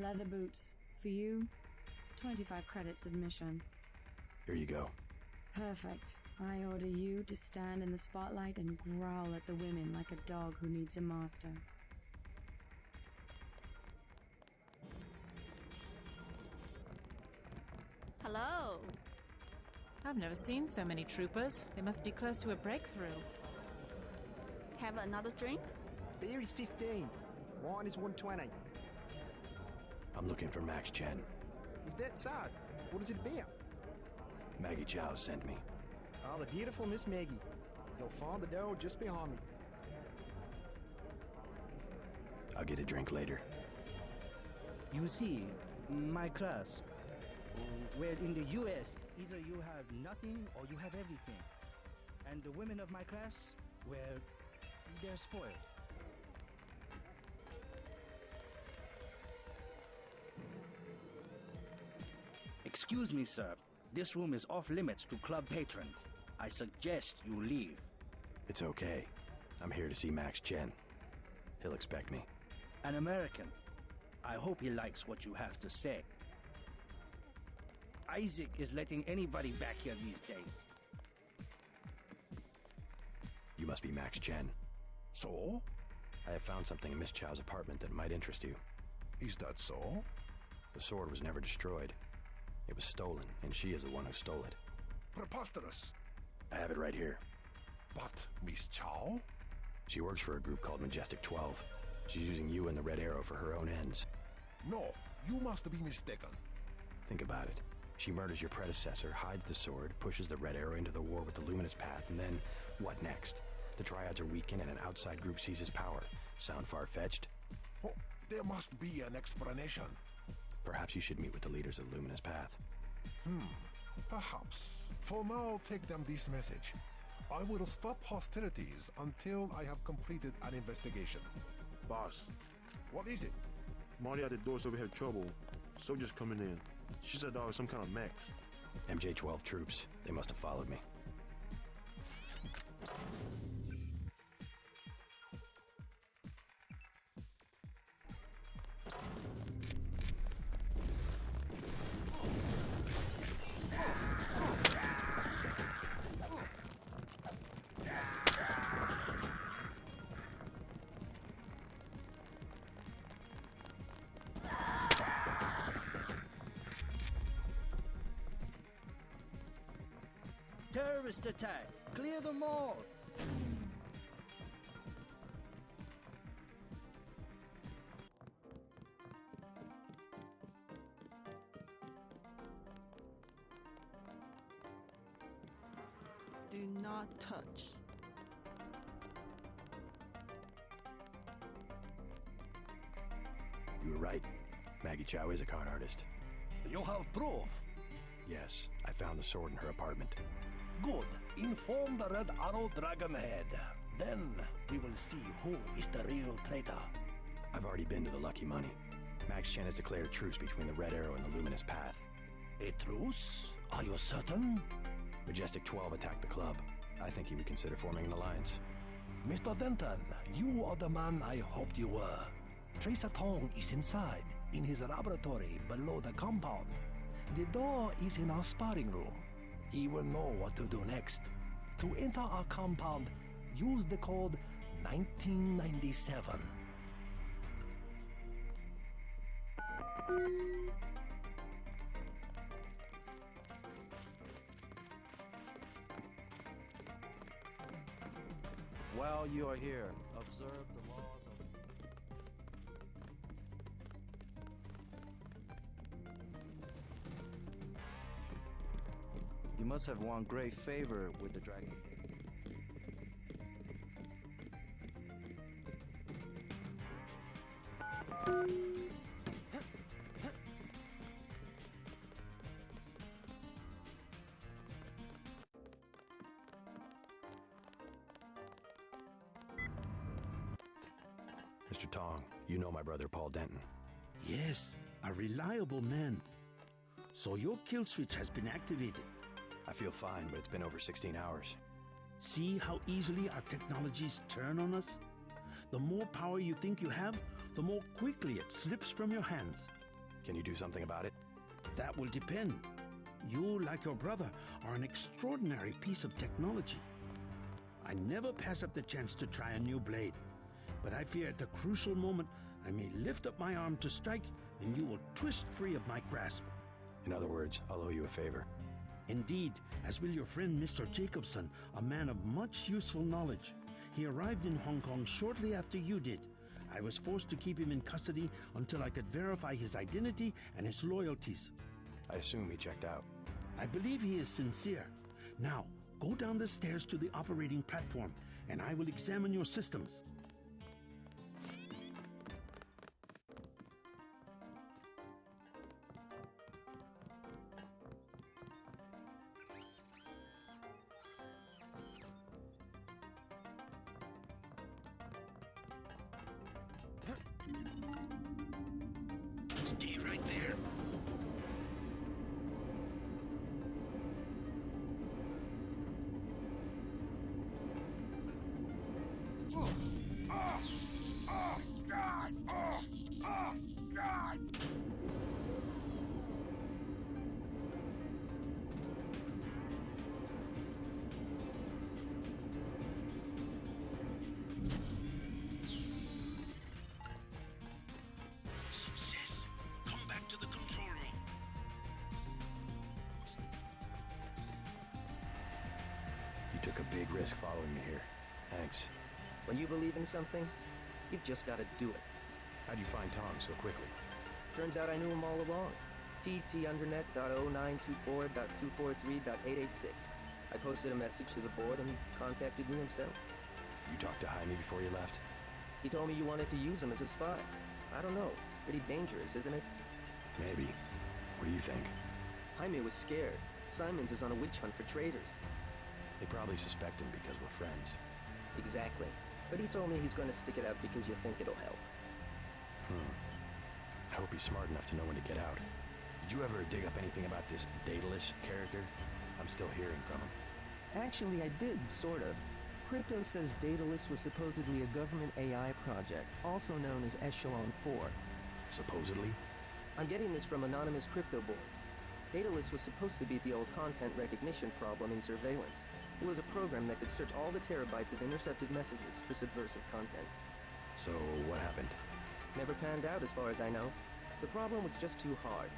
Leather boots. For you, 25 credits admission. Here you go. Perfect. I order you to stand in the spotlight and growl at the women like a dog who needs a master. Hello. I've never seen so many troopers. They must be close to a breakthrough. Have another drink? Beer is 15. Wine is 120. I'm looking for Max Chen. Is that so? What is it about? Maggie Chow sent me. Oh, the beautiful Miss Maggie. You'll find the door just behind me. I'll get a drink later. You see, my class, where in the US, either you have nothing or you have everything. And the women of my class, well, they're spoiled. Excuse me, sir. This room is off limits to club patrons. I suggest you leave. It's okay. I'm here to see Max Chen. He'll expect me. An American. I hope he likes what you have to say. Isaac is letting anybody back here these days. You must be Max Chen. So? I have found something in Miss Chow's apartment that might interest you. Is that so? The sword was never destroyed. It was stolen, and she is the one who stole it. Preposterous. I have it right here. But Miss Chow? She works for a group called Majestic 12. She's using you and the Red Arrow for her own ends. No, you must be mistaken. Think about it. She murders your predecessor, hides the sword, pushes the Red Arrow into the war with the Luminous Path, and then, what next? The Triads are weakened and an outside group seizes power. Sound far-fetched? Oh, there must be an explanation. Perhaps you should meet with the leaders of the Luminous Path. Perhaps. For now, take them this message. I will stop hostilities until I have completed an investigation. Boss, What is it? Marty at the door said we had trouble. Soldiers coming in. She said there was some kind of max. MJ-12 troops. They must have followed me. Terrorist attack! Clear the mall! Do not touch. You were right. Maggie Chow is a con artist. You have proof. Yes, I found the sword in her apartment. Good. Inform the Red Arrow Dragon Head. Then we will see who is the real traitor. I've already been to the Lucky Money. Max Chen has declared a truce between the Red Arrow and the Luminous Path. A truce? Are you certain? Majestic 12 attacked the club. I think he would consider forming an alliance. Mr. Denton, you are the man I hoped you were. Tracer Tong is inside, in his laboratory below the compound. The door is in our sparring room. He will know what to do next. To enter our compound, use the code 1997. While you are here, observe the laws of... You must have won great favor with the dragon. Mr. Tong, you know my brother Paul Denton. Yes, a reliable man. So your kill switch has been activated. I feel fine, but it's been over 16 hours. See how easily our technologies turn on us? The more power you think you have, the more quickly it slips from your hands. Can you do something about it? That will depend. You, like your brother, are an extraordinary piece of technology. I never pass up the chance to try a new blade, but I fear at the crucial moment I may lift up my arm to strike and you will twist free of my grasp. In other words, I'll owe you a favor. Indeed, as will your friend Mr. Jacobson, a man of much useful knowledge. He arrived in Hong Kong shortly after you did. I was forced to keep him in custody until I could verify his identity and his loyalties. I assume he checked out. I believe he is sincere. Now, go down the stairs to the operating platform, and I will examine your systems. Stay right there. God! Success. Come back to the control room. You took a big risk following me here. Thanks. When you believe in something, you've just got to do it. How'd you find Tong so quickly? Turns out I knew him all along. tt_undernet.0924.243.886. I posted a message to the board and he contacted me himself. You talked to Jaime before you left? He told me you wanted to use him as a spy. I don't know. Pretty dangerous, isn't it? Maybe. What do you think? Jaime was scared. Simons is on a witch hunt for traitors. They probably suspect him because we're friends. Exactly. But he told me he's going to stick it out because you think it'll help. I hope he's smart enough to know when to get out. Did you ever dig up anything about this Daedalus character? I'm still hearing from him. Actually, I did, sort of. Crypto says Daedalus was supposedly a government AI project, also known as Echelon 4. Supposedly? I'm getting this from anonymous crypto boards. Daedalus was supposed to beat the old content recognition problem in surveillance. It was a program that could search all the terabytes of intercepted messages for subversive content. So, what happened? Never panned out as far as I know. The problem was just too hard.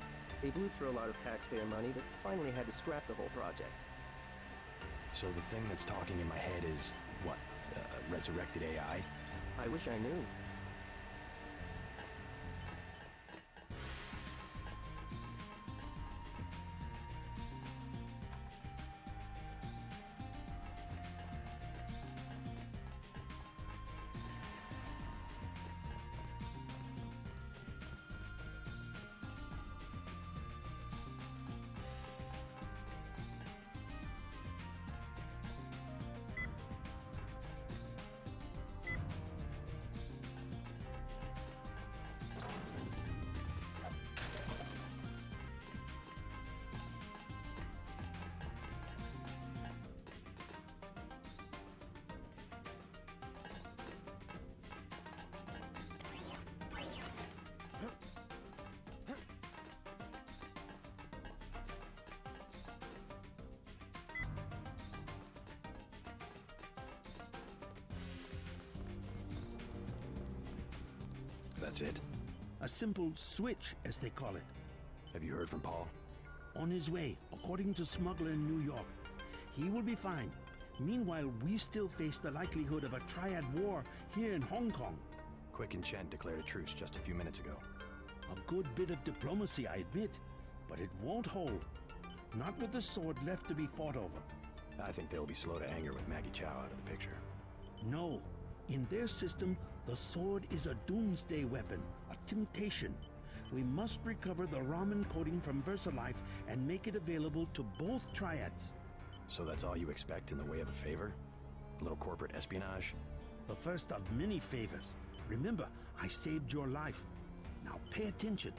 They blew through a lot of taxpayer money, but finally had to scrap the whole project. So the thing that's talking in my head is, what, resurrected AI? I wish I knew. That's it? A simple switch, as they call it. Have you heard from Paul? On his way, according to Smuggler in New York. He will be fine. Meanwhile, we still face the likelihood of a Triad war here in Hong Kong. Quick and Chen declared a truce just a few minutes ago. A good bit of diplomacy, I admit, but it won't hold. Not with the sword left to be fought over. I think they'll be slow to anger with Maggie Chow out of the picture. No. In their system, the sword is a doomsday weapon, a temptation. We must recover the Ramen coding from VersaLife and make it available to both Triads. So that's all you expect in the way of a favor? A little corporate espionage? The first of many favors. Remember, I saved your life. Now pay attention.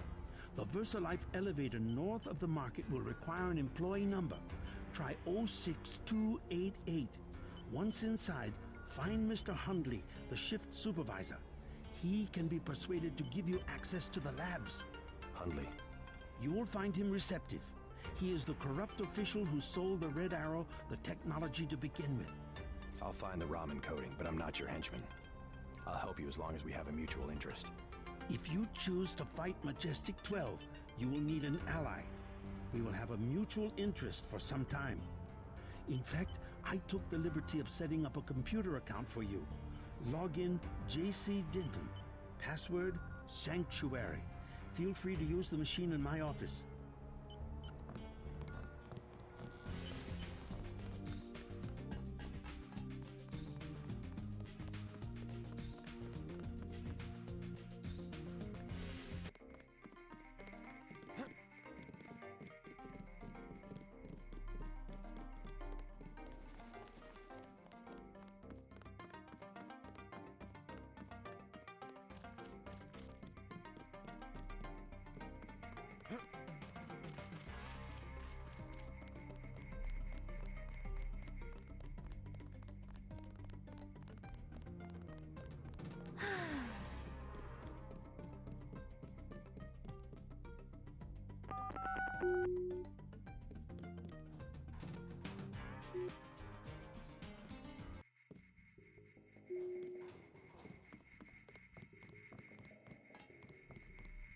The VersaLife elevator north of the market will require an employee number. Try 06288. Once inside, Find Mr. Hundley, the shift supervisor. He can be persuaded to give you access to the labs. Hundley. You will find him receptive. He is the corrupt official who sold the Red Arrow the technology to begin with. I'll find the ramen coding, but I'm not your henchman. I'll help you as long as we have a mutual interest. If you choose to fight Majestic 12, you will need an ally. We will have a mutual interest for some time. In fact, I took the liberty of setting up a computer account for you. Login JC Denton. Password Sanctuary. Feel free to use the machine in my office.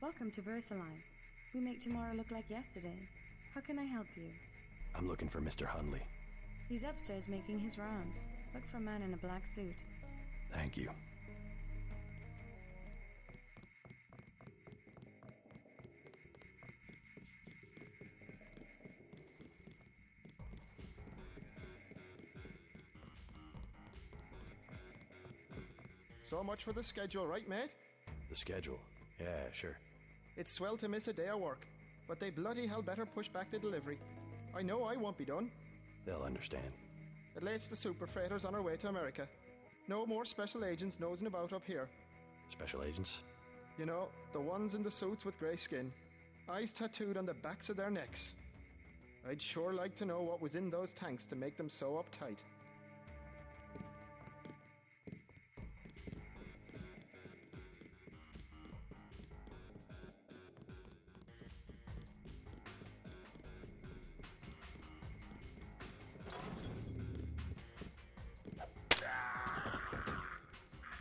Welcome to VersaLife. We make tomorrow look like yesterday. How can I help you? I'm looking for Mr. Hundley. He's upstairs making his rounds. Look for a man in a black suit. Thank you. So much for the schedule, right, mate? The schedule? Yeah, sure. It's swell to miss a day of work, but they bloody hell better push back the delivery. I know I won't be done. They'll understand. It lates the super freighters on our way to America. No more special agents nosing about up here. Special agents? You know, the ones in the suits with grey skin. Eyes tattooed on the backs of their necks. I'd sure like to know what was in those tanks to make them so uptight.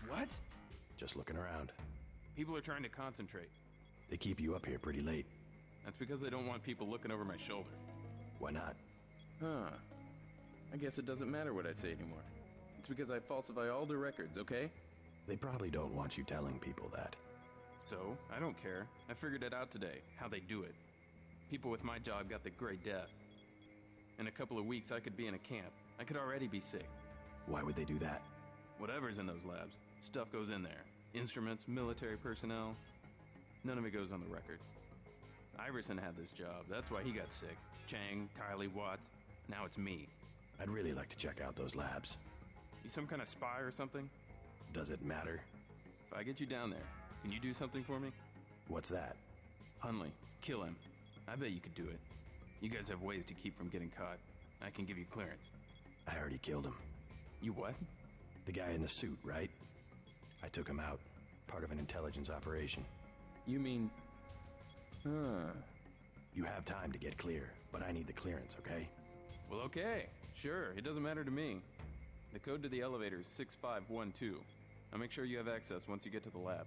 What? Just looking around. People are trying to concentrate. They keep you up here pretty late. That's because they don't want people looking over my shoulder. Why not? Huh. I guess it doesn't matter what I say anymore. It's because I falsify all the records, okay? They probably don't want you telling people that. So, I don't care. I figured it out today, how they do it. People with my job got the Grey Death. In a couple of weeks, I could be in a camp. I could already be sick. Why would they do that? Whatever's in those labs, stuff goes in there. Instruments, military personnel. None of it goes on the record. Iverson had this job. That's why he got sick. Chang, Kylie, Watts. Now it's me. I'd really like to check out those labs. You some kind of spy or something? Does it matter? If I get you down there, can you do something for me? What's that? Hundley, kill him. I bet you could do it. You guys have ways to keep from getting caught. I can give you clearance. I already killed him. You what? The guy in the suit, right? I took him out. Part of an intelligence operation. You mean... Huh. You have time to get clear, but I need the clearance, okay? Well, okay. Sure, it doesn't matter to me. The code to the elevator is 6512. I'll make sure you have access once you get to the lab.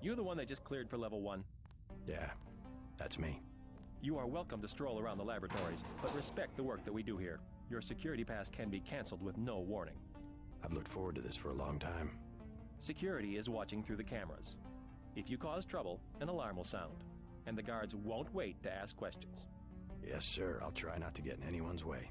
You're the one they just cleared for level 1. Yeah, that's me. You are welcome to stroll around the laboratories, but respect the work that we do here. Your security pass can be canceled with no warning. I've looked forward to this for a long time. Security is watching through the cameras. If you cause trouble, an alarm will sound, and the guards won't wait to ask questions. Yes, sir. I'll try not to get in anyone's way.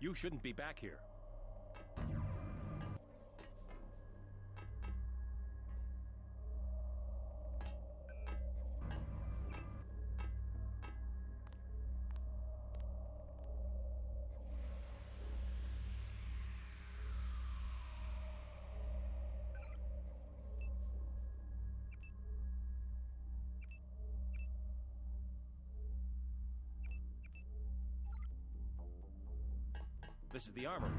You shouldn't be back here. This is the armor.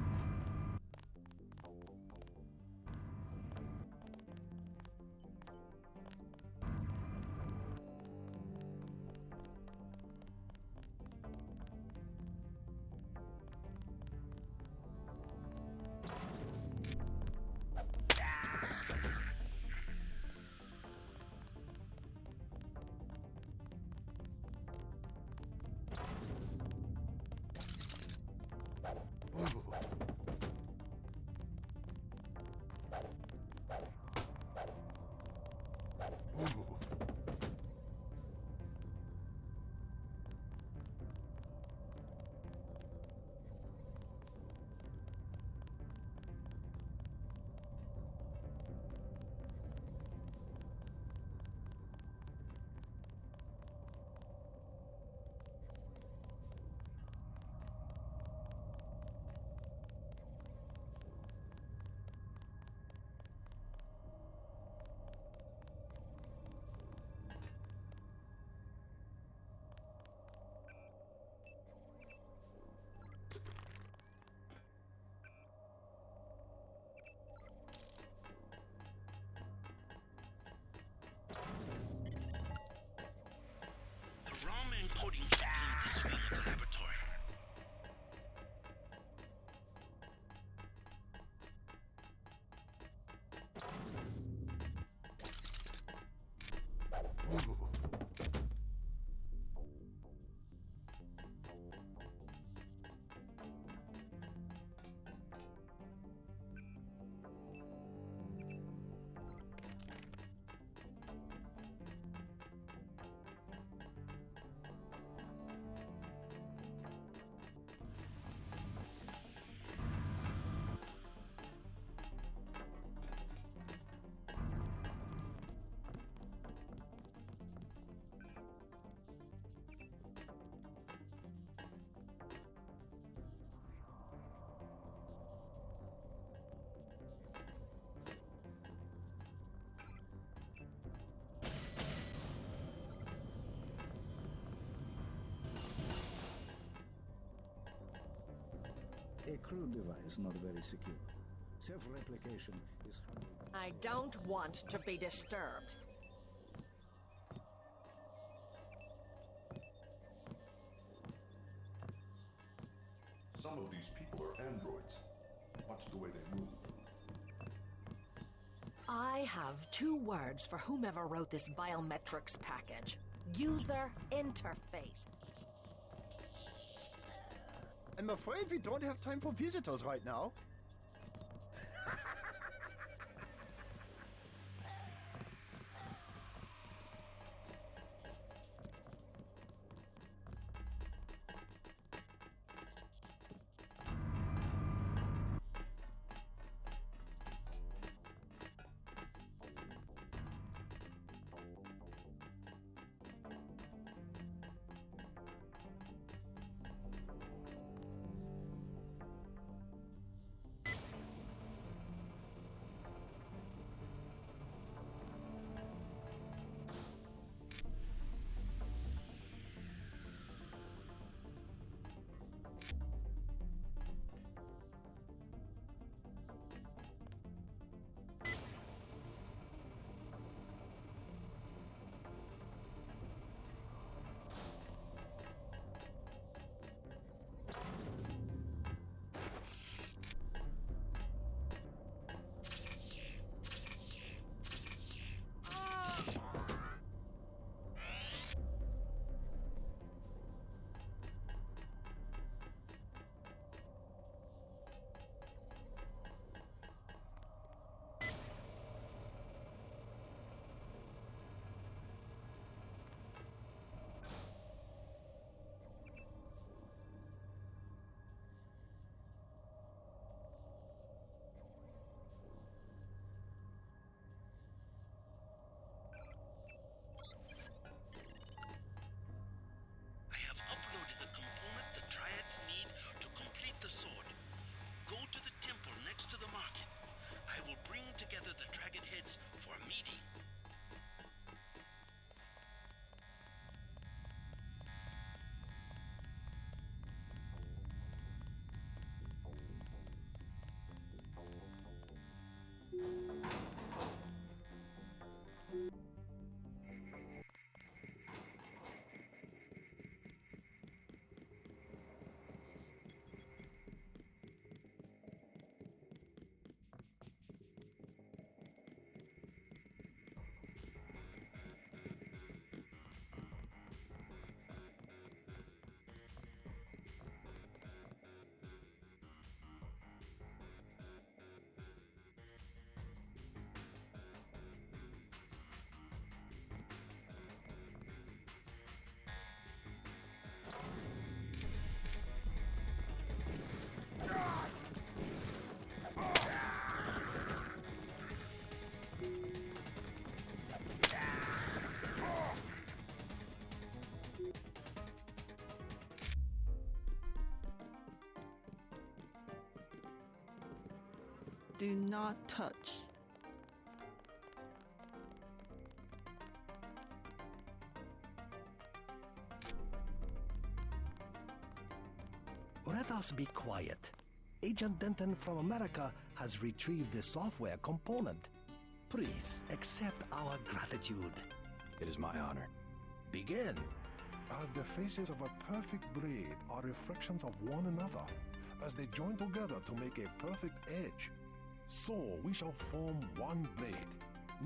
A crude device, not very secure. Self-replication is... I don't want to be disturbed. Some of these people are androids. Watch the way they move. I have 2 words for whomever wrote this biometrics package. User interface. I'm afraid we don't have time for visitors right now. Do not touch. Let us be quiet. Agent Denton from America has retrieved the software component. Please accept our gratitude. It is my honor. Begin. As the faces of a perfect blade are reflections of one another, as they join together to make a perfect edge, so we shall form one blade,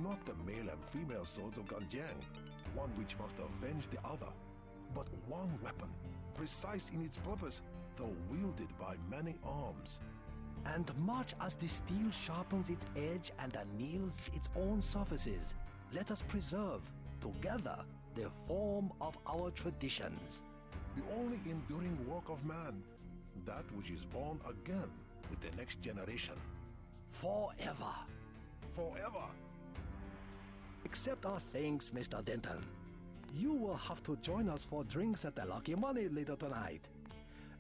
not the male and female swords of Ganjiang, one which must avenge the other, but one weapon, precise in its purpose, though wielded by many arms. And much as the steel sharpens its edge and anneals its own surfaces, let us preserve, together, the form of our traditions. The only enduring work of man, that which is born again with the next generation. Forever. Forever. Accept our thanks, Mr. Denton. You will have to join us for drinks at the Lucky Money later tonight.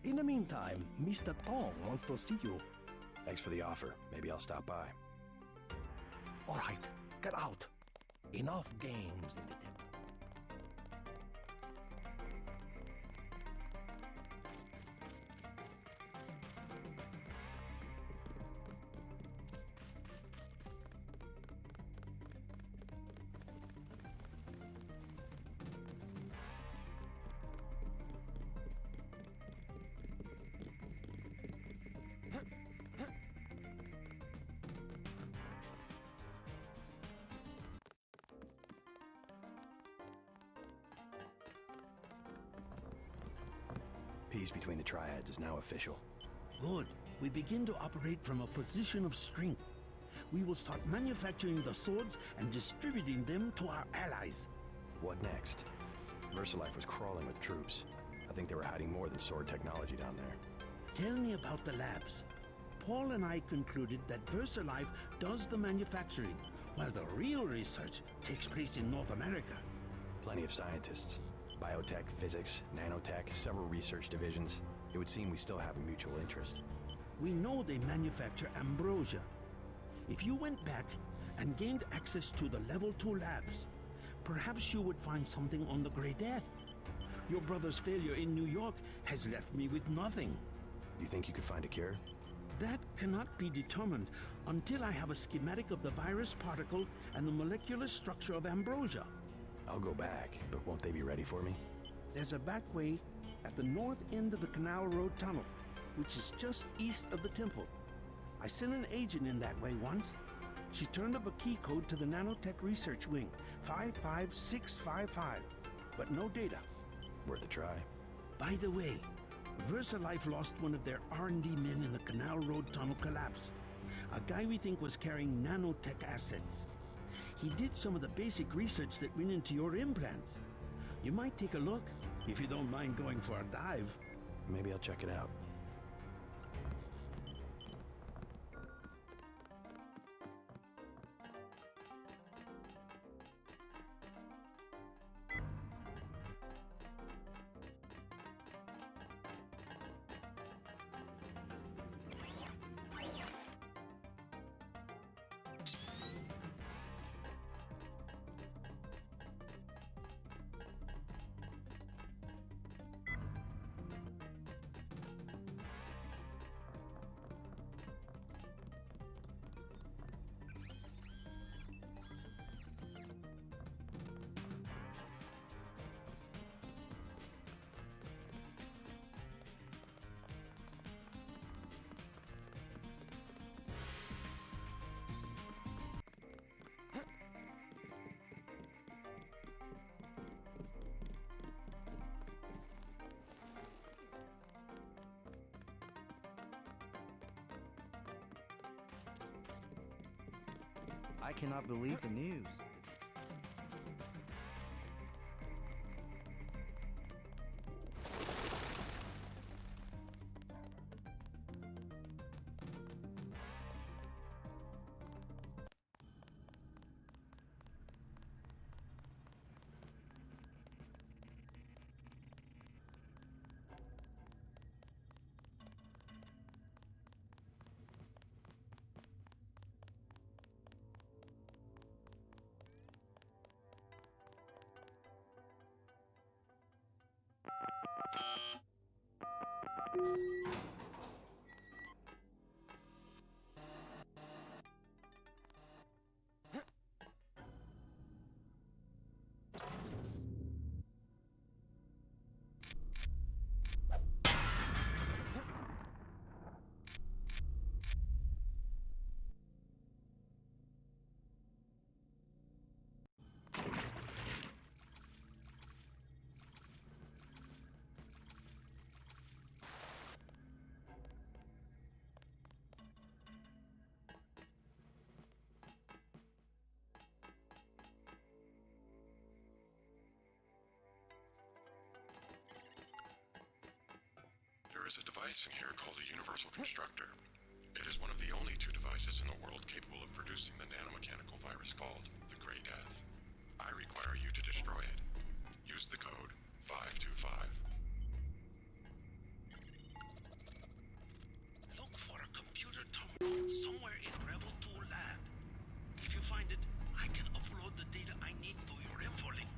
In the meantime, Mr. Tong wants to see you. Thanks for the offer. Maybe I'll stop by. All right, get out. Enough games in the temple. Peace between the Triads is now official. Good. We begin to operate from a position of strength. We will start manufacturing the swords and distributing them to our allies. What next? VersaLife was crawling with troops. I think they were hiding more than sword technology down there. Tell me about the labs. Paul and I concluded that VersaLife does the manufacturing, while the real research takes place in North America. Plenty of scientists. Biotech, physics, nanotech, several research divisions. It would seem we still have a mutual interest. We know they manufacture ambrosia. If you went back and gained access to the Level 2 labs, perhaps you would find something on the Grey Death. Your brother's failure in New York has left me with nothing. You think you could find a cure? That cannot be determined until I have a schematic of the virus particle and the molecular structure of ambrosia. I'll go back, but won't they be ready for me? There's a back way at the north end of the Canal Road Tunnel, which is just east of the temple. I sent an agent in that way once. She turned up a key code to the nanotech research wing, 55655, but no data. Worth a try. By the way, VersaLife lost one of their R&D men in the Canal Road Tunnel collapse. A guy we think was carrying nanotech assets. He did some of the basic research that went into your implants. You might take a look, if you don't mind going for a dive. Maybe I'll check it out. I cannot believe the news. There's a device in here called a universal constructor. It is one of the only two devices in the world capable of producing the nanomechanical virus called the Grey Death. I require you to destroy it. Use the code 525. Look for a computer terminal somewhere in Revel 2 lab. If you find it, I can upload the data I need through your infolink.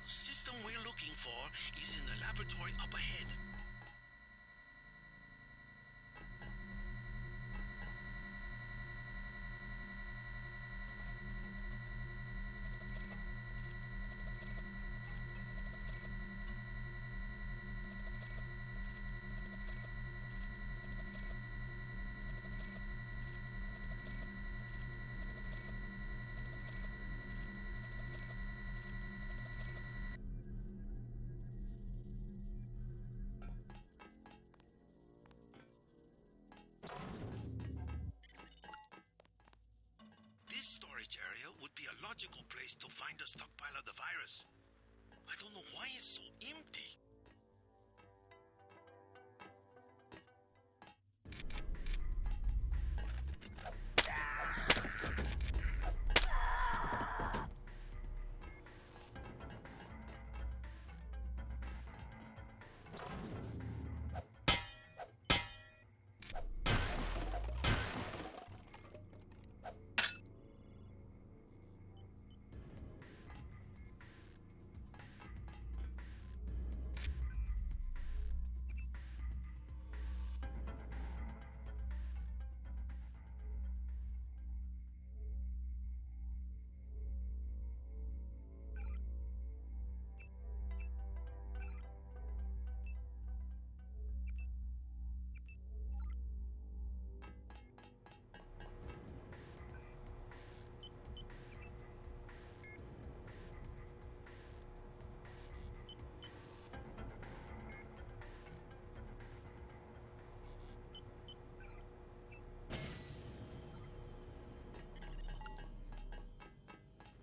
The system we're looking for is in the laboratory up ahead. This storage area would be a logical place to find a stockpile of the virus. I don't know why it's so empty.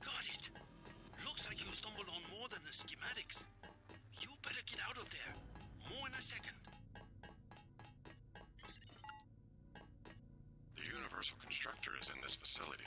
Got it. Looks like you stumbled on more than the schematics. You better get out of there. More in a second. The universal constructor is in this facility.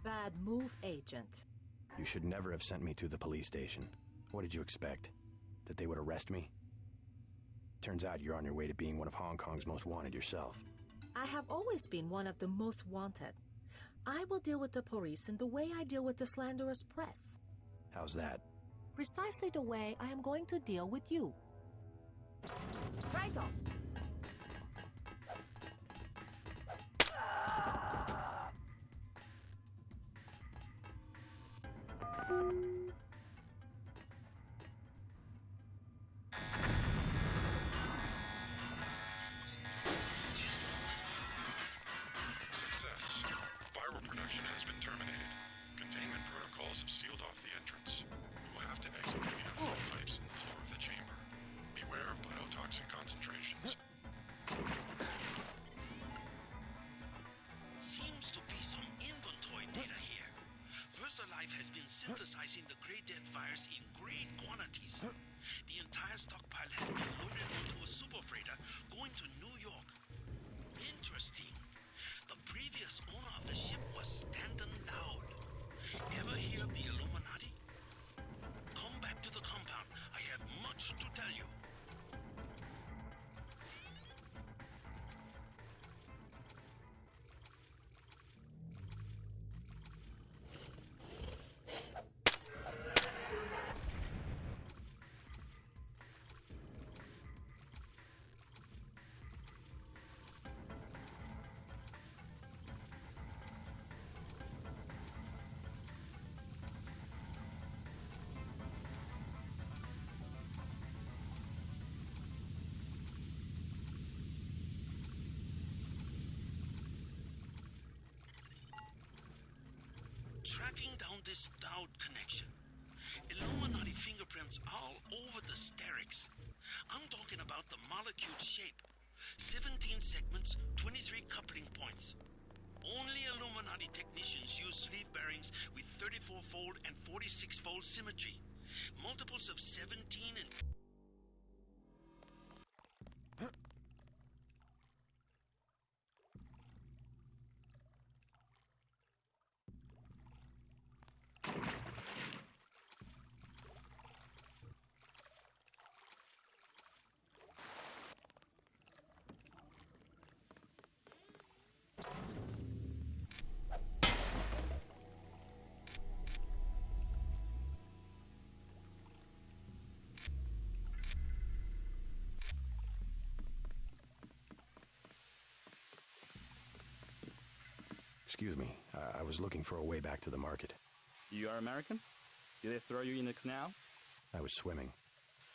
Bad move, Agent. You should never have sent me to the police station. What did you expect? That they would arrest me? Turns out you're on your way to being one of Hong Kong's most wanted yourself. I have always been one of the most wanted. I will deal with the police in the way I deal with the slanderous press. How's that? Precisely the way I am going to deal with you. Righto! VersaLife has been synthesizing the Grey Death virus in great quantities. The entire stockpile has been loaded onto a super freighter going to New York. Interesting. The previous owner of the ship was Stanton Dowd. Ever hear of the Illuminati? Come back to the compound. I have much to tell you. Tracking down this Dowd connection. Illuminati fingerprints all over the sterics. I'm talking about the molecule shape. 17 segments, 23 coupling points. Only Illuminati technicians use sleeve bearings with 34-fold and 46-fold symmetry. Multiples of 17 and... Excuse me, I was looking for a way back to the market. You are American? Did they throw you in the canal? I was swimming.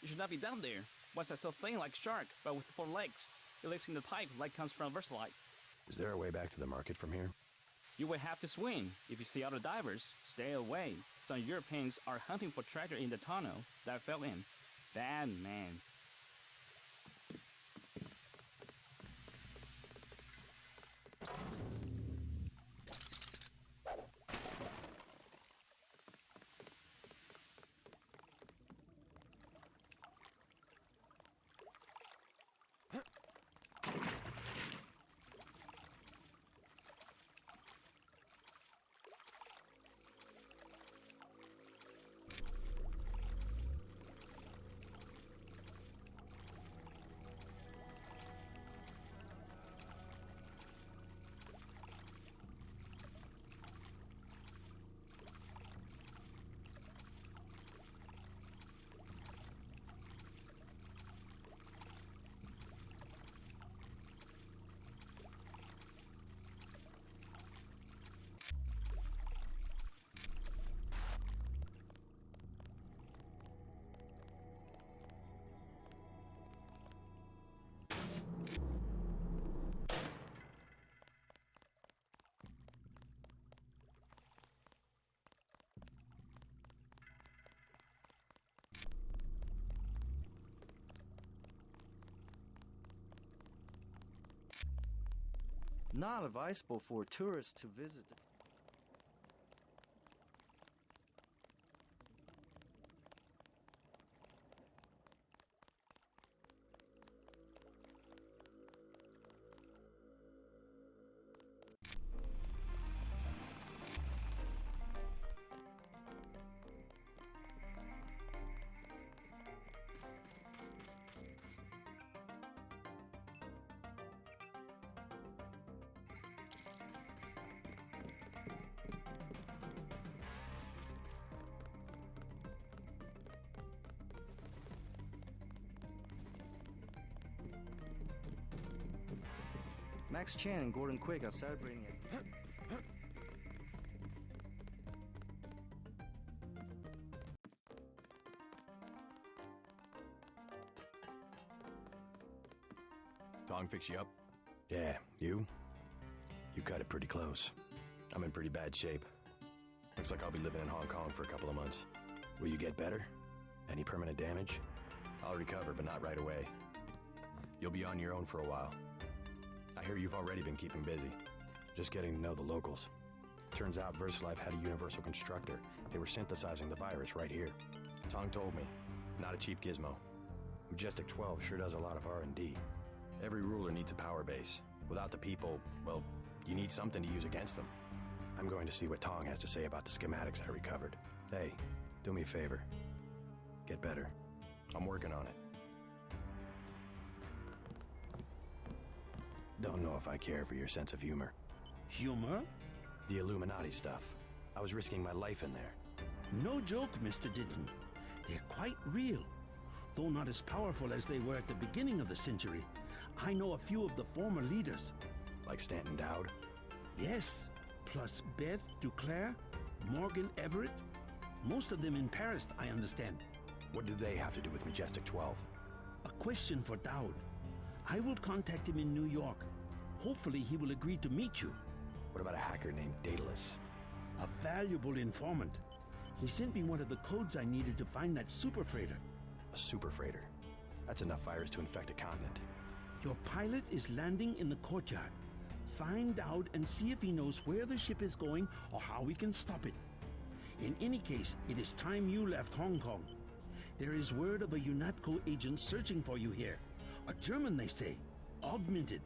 You should not be down there. What's that so thing like shark, but with 4 legs? It lives in the pipe like comes from VersaLife. Is there a way back to the market from here? You will have to swim. If you see other divers, stay away. Some Europeans are hunting for treasure in the tunnel that I fell in. Bad man. Not advisable for tourists to visit. Max Chan and Gordon Quigg are celebrating it. Tong fix you up? Yeah, you? You cut it pretty close. I'm in pretty bad shape. Looks like I'll be living in Hong Kong for a couple of months. Will you get better? Any permanent damage? I'll recover, but not right away. You'll be on your own for a while. I hear you've already been keeping busy. Just getting to know the locals. Turns out VersaLife had a universal constructor. They were synthesizing the virus right here. Tong told me. Not a cheap gizmo. Majestic 12 sure does a lot of R&D. Every ruler needs a power base. Without the people, well, you need something to use against them. I'm going to see what Tong has to say about the schematics I recovered. Hey, do me a favor. Get better. I'm working on it. Don't know if I care for your sense of humor. Humor? The Illuminati stuff. I was risking my life in there. No joke, Mr. Ditton. They're quite real. Though not as powerful as they were at the beginning of the century. I know a few of the former leaders. Like Stanton Dowd? Yes, plus Beth Duclair, Morgan Everett. Most of them in Paris, I understand. What do they have to do with Majestic 12? A question for Dowd. I will contact him in New York. Hopefully he will agree to meet you. What about a hacker named Daedalus? A valuable informant. He sent me one of the codes I needed to find that super freighter. A super freighter? That's enough virus to infect a continent. Your pilot is landing in the courtyard. Find out and see if he knows where the ship is going or how we can stop it. In any case, it is time you left Hong Kong. There is word of a UNATCO agent searching for you here. A German, they say. Augmented.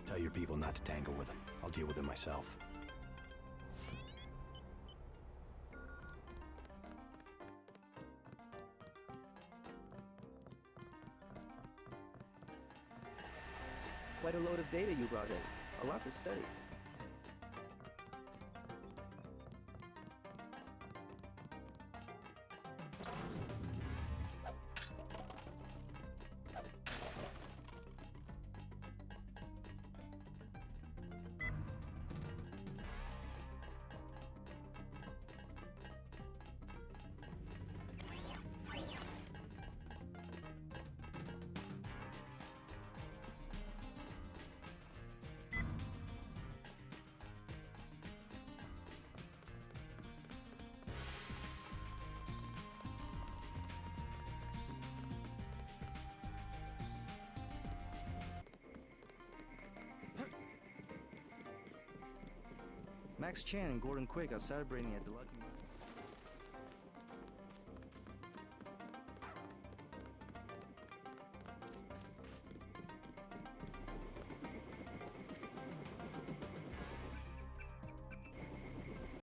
Tell your people not to tangle with him. I'll deal with him myself. Quite a load of data you brought in. A lot to study. Max Chan and Gordon Quigg are celebrating at the Lucky...